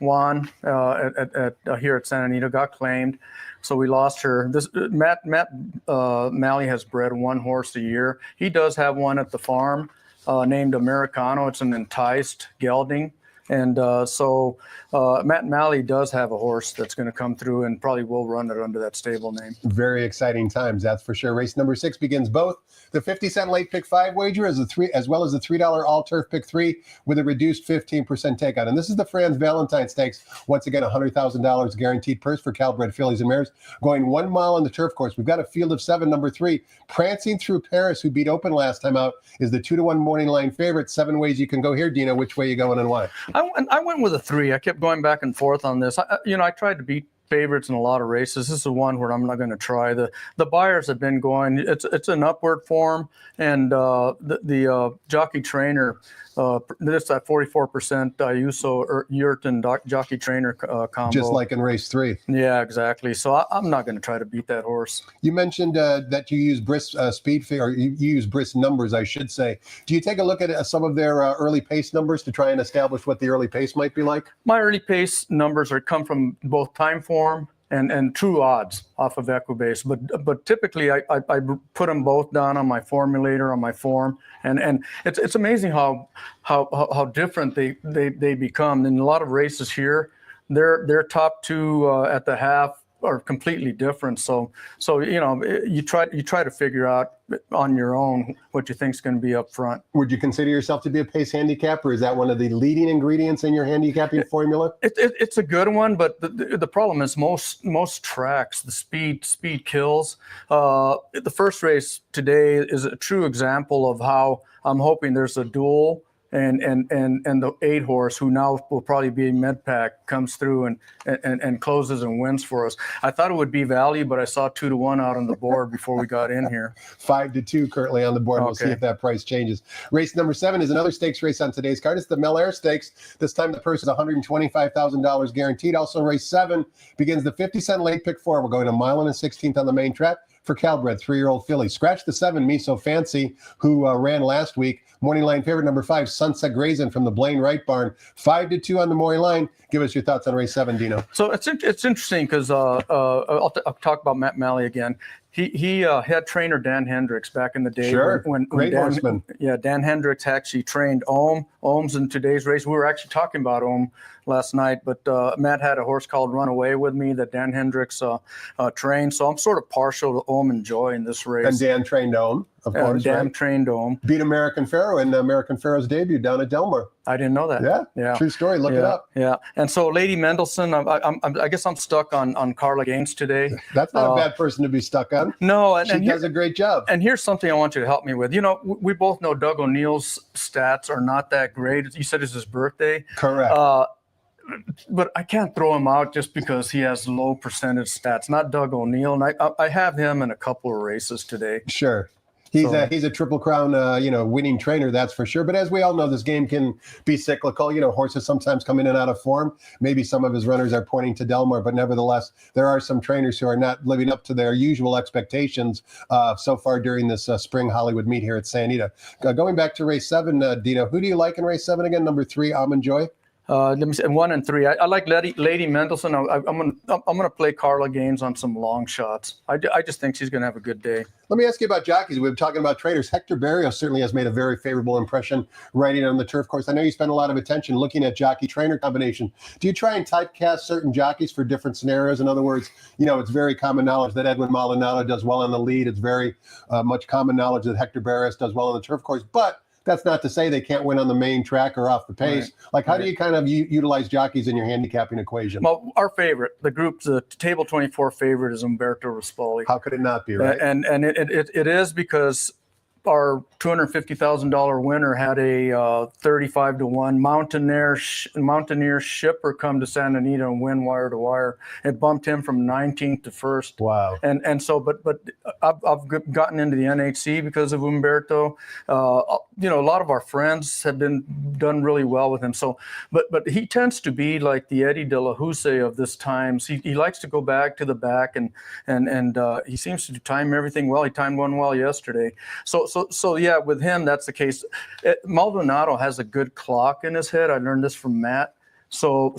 won here at Santa Anita, got claimed, so we lost her. This Matt Malley has bred 1 horse a year. He does have one at the farm named Americano. It's an enticed gelding. And so Matt Malley does have a horse that's going to come through and probably will run it under that stable name. Very exciting times, that's for sure. Race number 6 begins both the 50-cent late pick 5 wager as well as the $3 all turf pick 3 with a reduced 15% takeout. And this is the Franz Valentine Stakes. Once again, $100,000 guaranteed purse for Calbred fillies and mares. Going 1 mile on the turf course. We've got a field of 7. Number 3, Prancing Through Paris, who beat Open last time out, is the 2-1 morning line favorite. 7 ways you can go here, Dino. Which way you going and why? I went with a 3. I kept going back and forth on this. I tried to beat favorites in a lot of races. This is one where I'm not going to try. The buyers have been going. It's an upward form, and the jockey trainer. This that 44% Ayuso Yurton jockey trainer combo. Just like in race 3. Yeah, exactly. So I'm not going to try to beat that horse. You mentioned that you use brisk speed figure, or you use brisk numbers, I should say. Do you take a look at some of their early pace numbers to try and establish what the early pace might be like? My early pace numbers come from both time form and true odds off of Equibase, but typically I put them both down on my formulator, on my form, and it's amazing how different they become. In a lot of races here, their top 2 at the half are completely different. So you try to figure out on your own what you think is going to be up front. Would you consider yourself to be a pace handicapper? Is that one of the leading ingredients in your handicapping formula? It's a good one, but the problem is most tracks, the speed kills. The first race today is a true example of how I'm hoping there's a duel. And the 8 horse, who now will probably be MedPack, comes through and closes and wins for us. I thought it would be value, but I saw 2-1 out on the board before we got in here. 5-2 currently on the board. We'll see if that price changes. Race number 7 is another stakes race on today's card. It's the Mel Air Stakes. This time the purse is $125,000 guaranteed. Also, race 7 begins the 50-cent late pick 4. We're going 1 mile and 1/16 on the main track for Calbred, 3-year-old filly. Scratch the 7, Me So Fancy, who ran last week. Morning line favorite, number 5, Sunset Grazing from the Blaine Wright Barn. 5-2 on the morning line. Give us your thoughts on race 7, Dino. So it's interesting because I'll talk about Matt Malley again. He had trainer Dan Hendricks back in the day. Sure, when great Dan, horseman. Yeah, Dan Hendricks actually trained Ohms in today's race. We were actually talking about Ohm last night, but Matt had a horse called Runaway with me that Dan Hendricks trained. So I'm sort of partial to Ohm and Joy in this race. And Dan trained Ohm, of course. And Dan right? trained Ohm. Beat American Pharoah in American Pharoah's debut down at Delmar. I didn't know that. Yeah. True story. Look it up. Yeah. And so Lady Mendelssohn, I guess I'm stuck on Carla Gaines today. That's not a bad person to be stuck on. No, she does a great job. And here's something I want you to help me with. You know, we both know Doug O'Neill's stats are not that great. You said it's his birthday. Correct. But I can't throw him out just because he has low percentage stats. Not Doug O'Neill, and I have him in a couple of races today. Sure. He's a Triple Crown, winning trainer, that's for sure. But as we all know, this game can be cyclical. You know, horses sometimes come in and out of form. Maybe some of his runners are pointing to Delmar, but nevertheless, there are some trainers who are not living up to their usual expectations so far during this spring Hollywood meet here at Santa Anita. Going back to race 7, Dino, who do you like in race 7 again? Number 3, Almond Joy. Let me say 1 and 3. I like Lady Mendelssohn. I'm gonna play Carla Gaines on some long shots. I just think she's gonna have a good day. Let me ask you about jockeys. We've been talking about trainers. Hector Barrios certainly has made a very favorable impression riding on the turf course. I know you spend a lot of attention looking at jockey-trainer combination. Do you try and typecast certain jockeys for different scenarios? In other words, it's very common knowledge that Edwin Maldonado does well on the lead. It's very much common knowledge that Hector Barrios does well on the turf course. But that's not to say they can't win on the main track or off the pace. Right. Like, how do you kind of utilize jockeys in your handicapping equation? Well, our favorite, the table 24 favorite is Umberto Rispoli. How could it not be, right? And it is because our $250,000 winner had a 35-1 Mountaineer shipper come to Santa Anita and win wire to wire. It bumped him from 19th to 1st. Wow. And so, but I've gotten into the NHC because of Umberto. A lot of our friends have done really well with him. So, but he tends to be like the Eddie De La Houssaye of this times. He likes to go back to the back and he seems to time everything well. He timed one well yesterday. So yeah, with him, that's the case. Maldonado has a good clock in his head. I learned this from Matt. So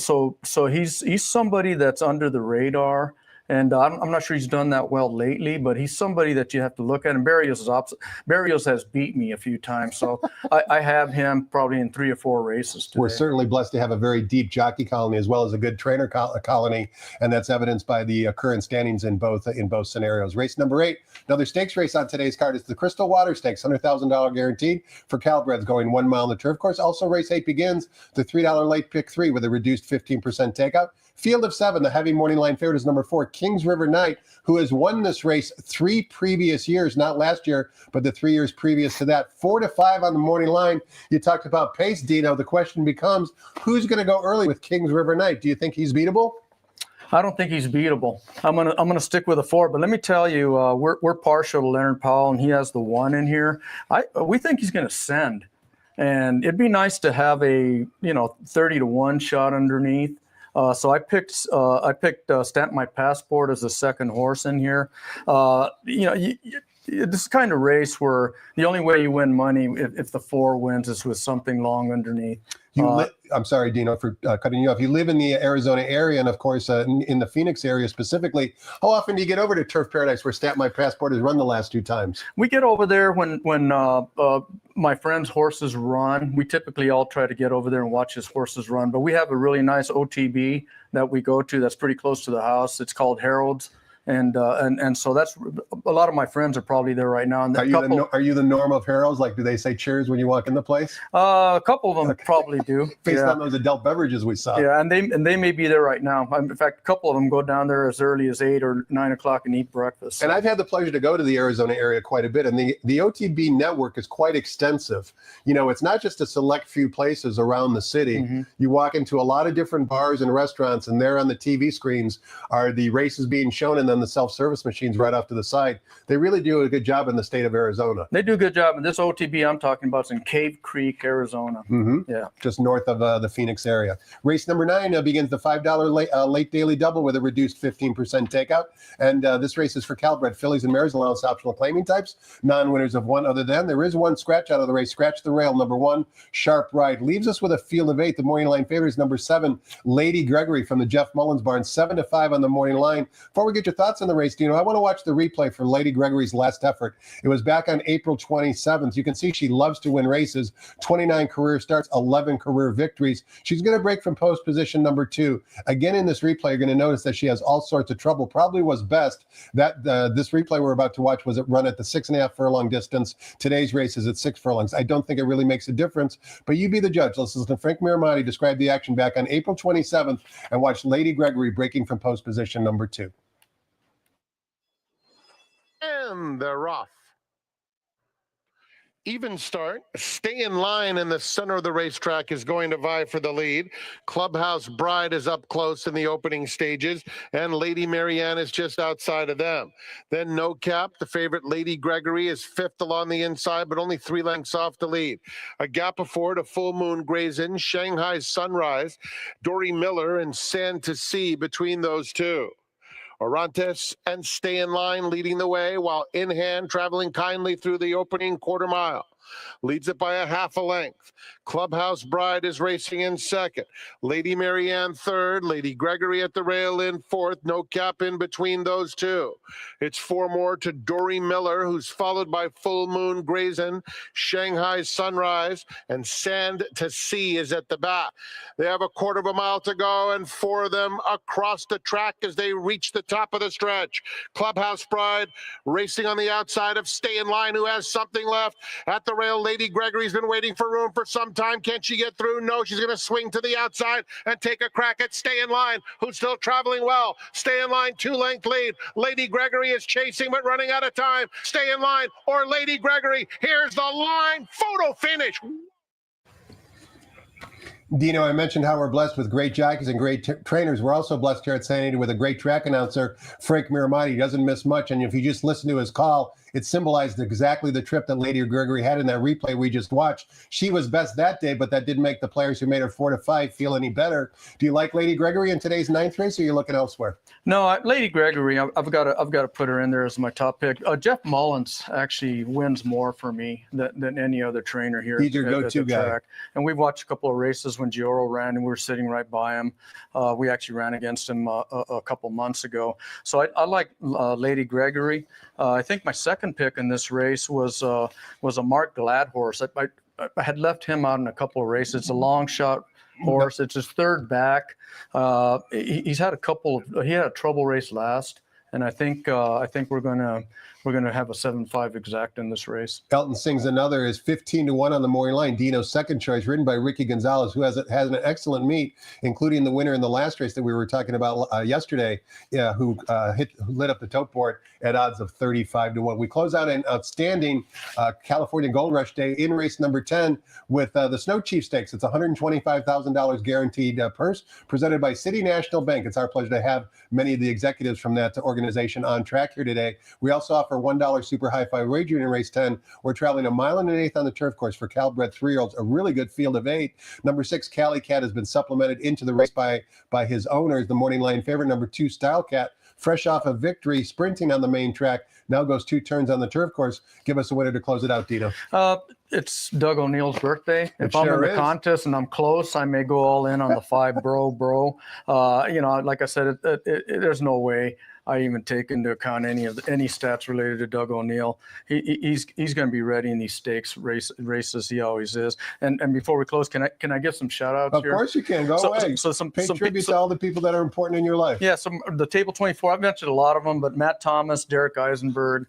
he's somebody that's under the radar. And I'm not sure he's done that well lately, but he's somebody that you have to look at. And Barrios is opposite. Barrios has beat me a few times, so I have him probably in 3 or 4 races today. We're certainly blessed to have a very deep jockey colony as well as a good trainer colony, and that's evidenced by the current standings in both scenarios. Race number 8, another stakes race on today's card. It's the Crystal Water Stakes, $100,000 guaranteed for Calbreds going 1 mile on the turf course. Also, race 8 begins the $3 late pick 3 with a reduced 15% takeout. Field of 7, the heavy morning line favorite is number 4, Kings River Knight, who has won this race 3 previous years, not last year, but the 3 years previous to that. 4-5 on the morning line. You talked about pace, Dino. The question becomes, who's going to go early with Kings River Knight? Do you think he's beatable? I don't think he's beatable. I'm gonna stick with a 4, but let me tell you, we're partial to Leonard Powell, and he has the 1 in here. We think he's gonna send, and it'd be nice to have a 30-1 shot underneath. So I picked Stamp My Passport as the second horse in here. This kind of race where the only way you win money if the 4 wins is with something long underneath. I'm sorry, Dino, for cutting you off. You live in the Arizona area, and of course, in the Phoenix area specifically. How often do you get over to Turf Paradise, where Stamp My Passport has run the last 2 times? We get over there when my friend's horses run. We typically all try to get over there and watch his horses run. But we have a really nice OTB that we go to that's pretty close to the house. It's called Harold's. And so that's a lot of my friends are probably there right now. And are you the norm of Harold's? Like, do they say cheers when you walk in the place? A couple of them probably do. Based on those adult beverages we saw. Yeah, and they may be there right now. In fact, a couple of them go down there as early as 8 or 9 o'clock and eat breakfast. And I've had the pleasure to go to the Arizona area quite a bit, and the OTB network is quite extensive. It's not just a select few places around the city. Mm-hmm. You walk into a lot of different bars and restaurants, and there on the TV screens are the races being shown, and then on the self-service machines right off to the side. They really do a good job in the state of Arizona. They do a good job. And this OTB I'm talking about is in Cave Creek, Arizona. Yeah, just north of the Phoenix area. Race number 9 begins the $5 late daily double with a reduced 15% takeout. And this race is for Calbred fillies and mares, allowance optional claiming types. Non-winners of 1 other than. There is 1 scratch out of the race. Scratch the rail, number 1, Sharp Ride. Leaves us with a field of 8. The morning line favorite is number 7, Lady Gregory from the Jeff Mullins barn, 7-5 on the morning line. Before we get your thoughts on the race, Dino, I want to watch the replay for Lady Gregory's last effort. It was back on April 27th. You can see she loves to win races. 29 career starts, 11 career victories. She's going to break from post position number 2. Again, in this replay, you're going to notice that she has all sorts of trouble. Probably was best that this replay we're about to watch was run at the 6.5 furlong distance. Today's race is at 6 furlongs. I don't think it really makes a difference, but you be the judge. Let's listen to Frank Miramati describe the action back on April 27th and watch Lady Gregory breaking from post position number 2. And they're off. Even start. Stay in line in the center of the racetrack is going to vie for the lead. Clubhouse Bride is up close in the opening stages, and Lady Marianne is just outside of them. Then No Cap, the favorite Lady Gregory, is 5th along the inside, but only 3 lengths off the lead. A gap of 4 to Full Moon Grays Inn, Shanghai Sunrise, Dory Miller, and Sand to Sea between those 2. Orantes and Stay in Line leading the way, while In Hand traveling kindly through the opening quarter mile. Leads it by a half a length. Clubhouse Bride is racing in 2nd. Lady Marianne 3rd. Lady Gregory at the rail in 4th. No Cap in between those 2. It's 4 more to Dory Miller, who's followed by Full Moon Grazen, Shanghai Sunrise, and Sand to Sea is at the back. They have a quarter of a mile to go, and 4 of them across the track as they reach the top of the stretch. Clubhouse Bride racing on the outside of Stay in Line, who has something left. At the rail, Lady Gregory's been waiting for room for some time. Can she get through? No, she's going to swing to the outside and take a crack at Stay in Line, who's still traveling well. Stay in Line, 2-length lead. Lady Gregory is chasing, but running out of time. Stay in Line or Lady Gregory. Here's the line. Photo finish. Dino, I mentioned how we're blessed with great jockeys and great trainers. We're also blessed here at San Diego with a great track announcer, Frank Miramati. He doesn't miss much, and if you just listen to his call, it symbolized exactly the trip that Lady Gregory had in that replay we just watched. She was best that day, but that didn't make the players who made her 4 to 5 feel any better. Do you like Lady Gregory in today's 9th race, or are you looking elsewhere? No, Lady Gregory, I've got to put her in there as my top pick. Jeff Mullins actually wins more for me than any other trainer here. He's your go-to guy. Track. And we've watched a couple of races when Gioro ran, and we were sitting right by him. We actually ran against him a couple months ago. So I like Lady Gregory. I think my second pick in this race was a Mark Glad horse. I had left him out in a couple of races. It's a long shot horse. It's his 3rd back. He had a trouble race last, and I think we're gonna have a 7-5 exact in this race. Elton Sings another is 15 to 1 on the morning line. Dino's second choice, ridden by Ricky Gonzalez, who has an excellent meet, including the winner in the last race that we were talking about yesterday, who lit up the tote board at odds of 35 to 1. We close out an outstanding California Gold Rush Day in race number 10 with the Snow Chief Stakes. It's $125,000 guaranteed purse presented by City National Bank. It's our pleasure to have many of the executives from that organization on track here today. We also offer $1 super high-fi wagering in race 10. We're traveling 1 1/8 on the turf course for Calbred 3-year-olds, a really good field of 8. Number 6, Cali Cat, has been supplemented into the race by his owners. The morning line favorite, number 2, Style Cat, fresh off a victory, sprinting on the main track, now goes 2 turns on the turf course. Give us a winner to close it out, Dino. It's Doug O'Neill's birthday. If I'm sure in the contest and I'm close, I may go all in on the 5 bro. Like I said, there's no way I even take into account any stats related to Doug O'Neill. He's going to be ready in these stakes races. He always is. And before we close, can I give some shout outs here? Of course you can. Go away. So some tribute to all the people that are important in your life. Yeah. The Table 24. I've mentioned a lot of them, but Matt Thomas, Derek Eisenberg.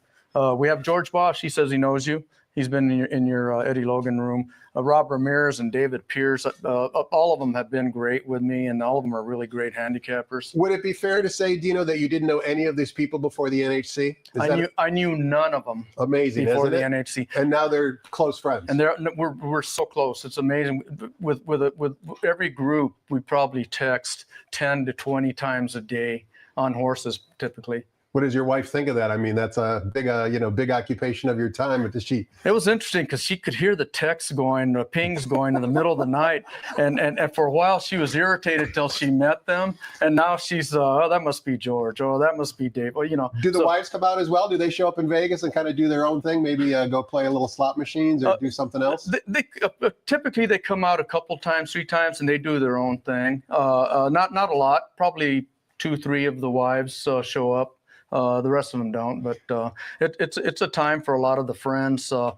We have George Bosch. He says he knows you. He's been in your Eddie Logan room. Rob Ramirez and David Pierce, all of them have been great with me, and all of them are really great handicappers. Would it be fair to say, Dino, that you didn't know any of these people before the NHC? I knew none of them. Amazing, before the isn't it? NHC, and now they're close friends. And we're so close. It's amazing. With every group, we probably text 10 to 20 times a day on horses, typically. What does your wife think of that? I mean, that's a big, big occupation of your time. But does she? It was interesting because she could hear the texts going, the pings going in the middle of the night, and for a while she was irritated till she met them, and now she's, oh, that must be George, oh, that must be Dave. Well, Do the wives come out as well? Do they show up in Vegas and kind of do their own thing? Maybe go play a little slot machines or do something else? Typically they come out a couple times, 3 times, and they do their own thing. Not a lot. Probably 2, 3 of the wives show up. The rest of them don't, but it's a time for a lot of the friends to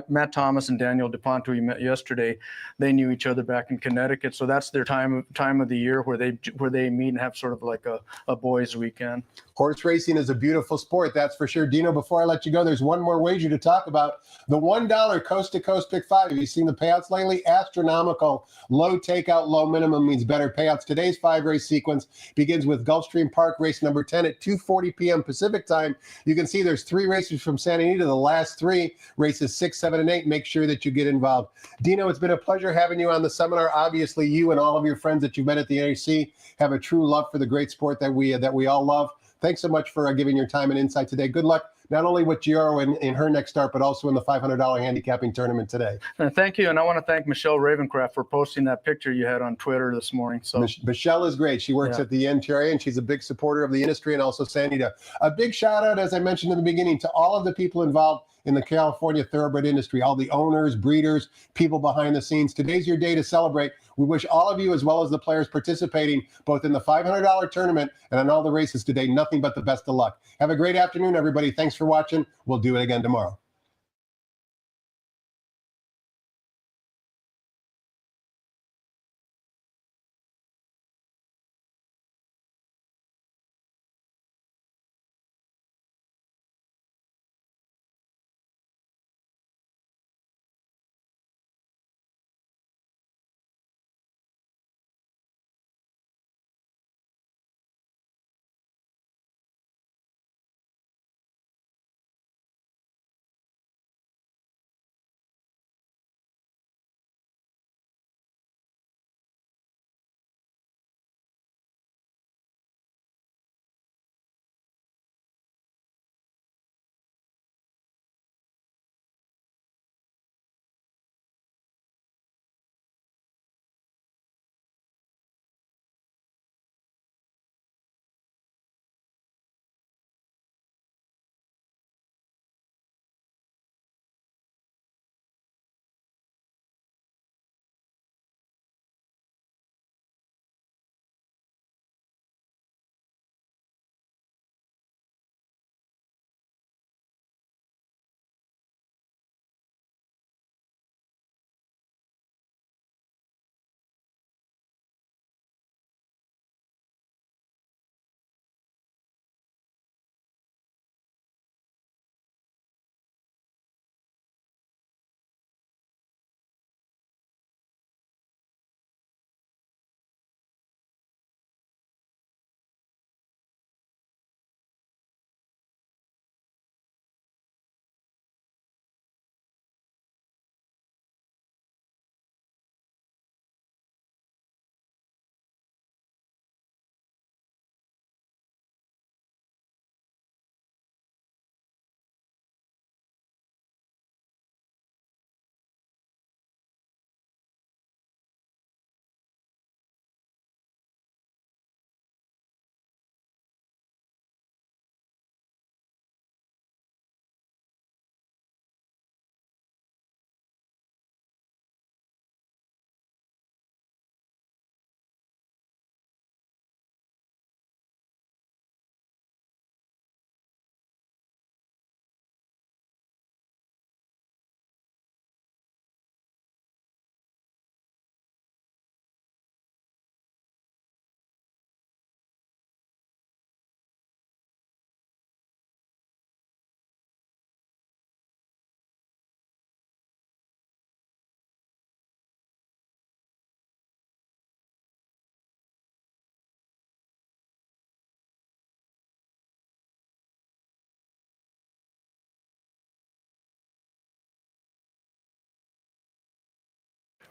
Matt Thomas and Daniel DuPont, who we met yesterday. They knew each other back in Connecticut, so that's their time of the year where they meet and have sort of like a boys' weekend. Horse racing is a beautiful sport, that's for sure. Dino, before I let you go, there's one more wager to talk about. The $1 coast-to-coast pick 5. Have you seen the payouts lately? Astronomical. Low takeout, low minimum means better payouts. Today's 5-race sequence begins with Gulfstream Park race number 10 at 2:40 p.m. Pacific time. You can see there's 3 races from Santa Anita. The last 3, races 6, 7, and 8. Make sure that you get involved. Dino, it's been a pleasure having you on the seminar. Obviously, you and all of your friends that you've met at the NHC have a true love for the great sport that we all love. Thanks so much for giving your time and insight today. Good luck, not only with Gioro in her next start, but also in the $500 handicapping tournament today. Thank you. And I want to thank Michelle Ravencraft for posting that picture you had on Twitter this morning. So Michelle is great. She works at the NTRA, and she's a big supporter of the industry and also Santa Anita. A big shout out, as I mentioned in the beginning, to all of the people involved in the California thoroughbred industry, all the owners, breeders, people behind the scenes. Today's your day to celebrate. We wish all of you, as well as the players participating, both in the $500 tournament and on all the races today, nothing but the best of luck. Have a great afternoon, everybody. Thanks for watching. We'll do it again tomorrow.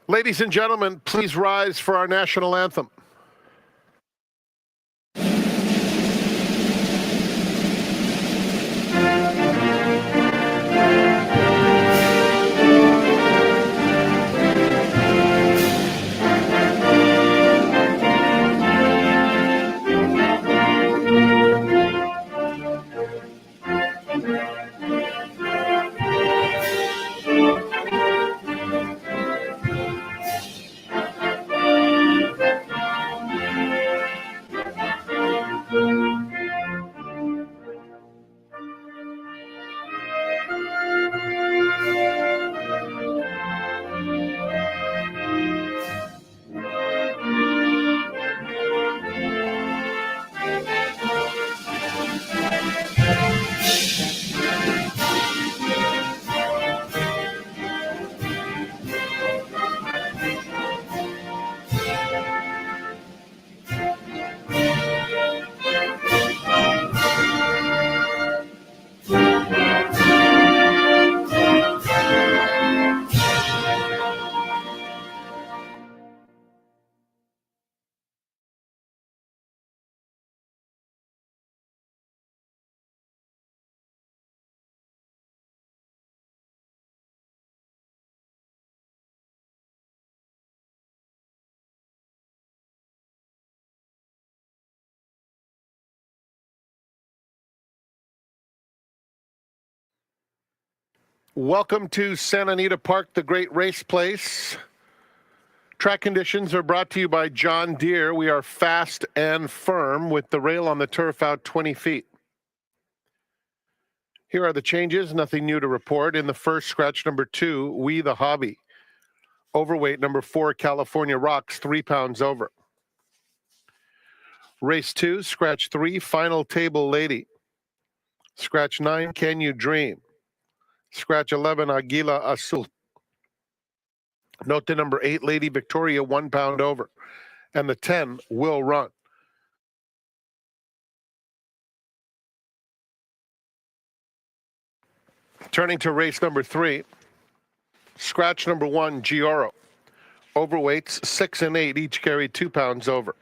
Ladies and gentlemen, please rise for our national anthem. Welcome to Santa Anita Park, the great race place. Track conditions are brought to you by John Deere. We are fast and firm with the rail on the turf out 20 feet. Here are the changes, nothing new to report. In the first, scratch number 2, We the Hobby. Overweight number 4, California Rocks, 3 pounds over. Race 2, scratch 3, Final Table Lady. Scratch 9, Can You Dream? Scratch 11, Aguila Azul. Note the number 8, Lady Victoria, 1 pound over. And the 10, Will Run. Turning to race number 3, scratch number 1, Gioro. Overweights 6 and 8, each carry 2 pounds over.